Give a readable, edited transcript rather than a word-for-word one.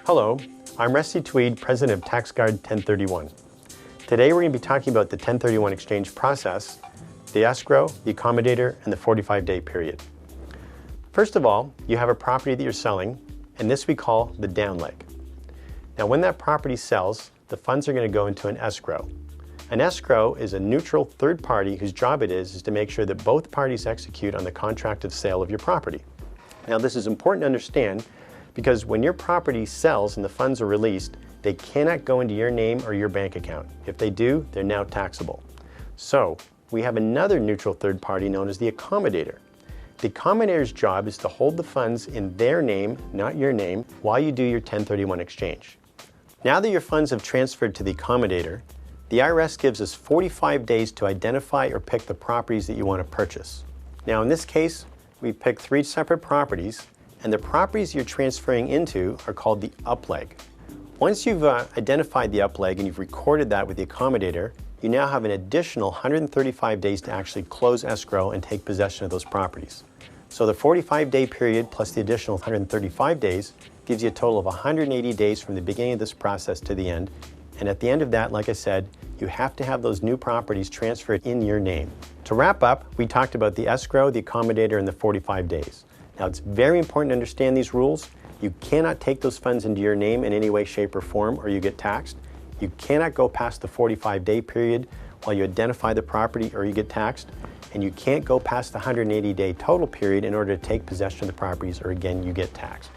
Hello, I'm Rusty Tweed, President of TaxGuard 1031. Today we're going to be talking about the 1031 exchange process, the escrow, the accommodator, and the 45-day period. First of all, you have a property that you're selling, and this we call the downleg. Now when that property sells, the funds are going to go into an escrow. An escrow is a neutral third party whose job it is to make sure that both parties execute on the contract of sale of your property. Now this is important to understand because when your property sells and the funds are released, they cannot go into your name or your bank account. If they do, they're now taxable. So we have another neutral third party known as the accommodator. The accommodator's job is to hold the funds in their name, not your name, while you do your 1031 exchange. Now that your funds have transferred to the accommodator, the IRS gives us 45 days to identify or pick the properties that you want to purchase. Now in this case, we picked 3 separate properties, and the properties you're transferring into are called the upleg. Once you've identified the upleg and you've recorded that with the accommodator, you now have an additional 135 days to actually close escrow and take possession of those properties. So the 45-day period plus the additional 135 days gives you a total of 180 days from the beginning of this process to the end. And at the end of that, like I said, you have to have those new properties transferred in your name. To wrap up, we talked about the escrow, the accommodator, and the 45 days. Now it's very important to understand these rules. You cannot take those funds into your name in any way, shape, or form or you get taxed. You cannot go past the 45-day period while you identify the property or you get taxed. And you can't go past the 180-day total period in order to take possession of the properties or again you get taxed.